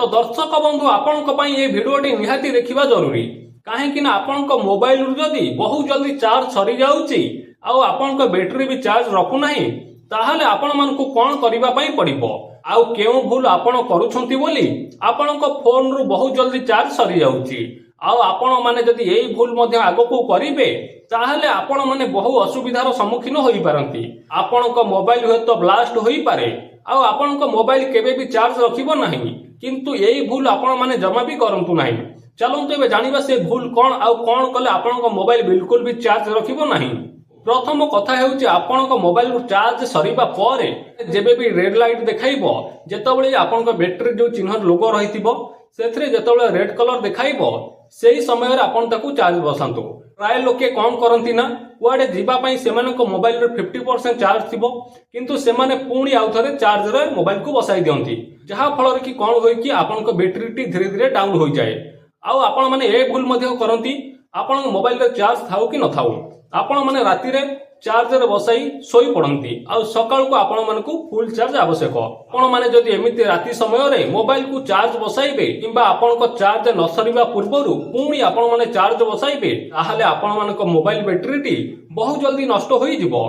तो दर्शक बंधु आपण ये भिडियोटी निहाती देखा जरूरी कहीं आपण मोबाइल जदि बहुत जल्दी चार्ज सरी जाउची आउ आपण बैटेरी भी चार्ज रखुना ताहले आपण मानकु कौन करने पड़ो आउ केउ भूल आपण करुछंती बोली आपण फोन रु बहुत जल्दी चार्ज सरी जाउची आउ आपण माने जदि यही भूल मध्य आगकू करिवे ताहले आपण माने बहु असुविधार सम्मुखीन होई पारंती। आपण मोबाइल हुए तो ब्लास्ट होई पारे आउ आपण मोबाइल केबे भी चार्ज रखिबो नहीं किंतु यही भूल आपण माने जमा भी करंतु नहीं। चलंतु एबे जानिबा से भूल कौन आउ कौन कले आपण मोबाइल बिल्कुल भी चार्ज रखिबो नहीं। प्रथम कथा हेउची आपण मोबाइल चार्ज सरीबा परे जेबे भी रेड लाइट देखाइबो जेतबेले आपण बैटरी जो चिन्ह लोगो रहितिबो सेथरे जेतबेले रेड कलर देखाइबो सेही समय रे आपण ताकू चार्ज बसांतु। प्राय लोके कौन करंती ना कुआडे जीवा पई सेमानक मोबाइल रे 50% चार्ज थिबो किंतु सेमाने पुणी आउ थरे चार्ज रे मोबाइल को बसाई दियंती जहा फल कि कौन होय कि आपण बैटरी टी धीरे धीरे डाउन होई जाए। आउ आपण माने ए भूल मध्य करंती आपण मोबाइल रे चार्ज थाउ कि न थाउ आपण माने राती रे चार्ज रे बसाई सोई पड़ती आ सकाळ को आपण मानकु फुल चार्ज आवश्यक। आपण माने जदि एमिति राती समय रे मोबाइल को चार्ज बसाइबे किंबा आपण को चार्ज न सरीबा पूर्वरु पुणी आपण माने चार्ज बसाइबे ताहाले आपण मानक मोबाइल बैटरी टी बहुत जल्दी नष्ट होई जिवो।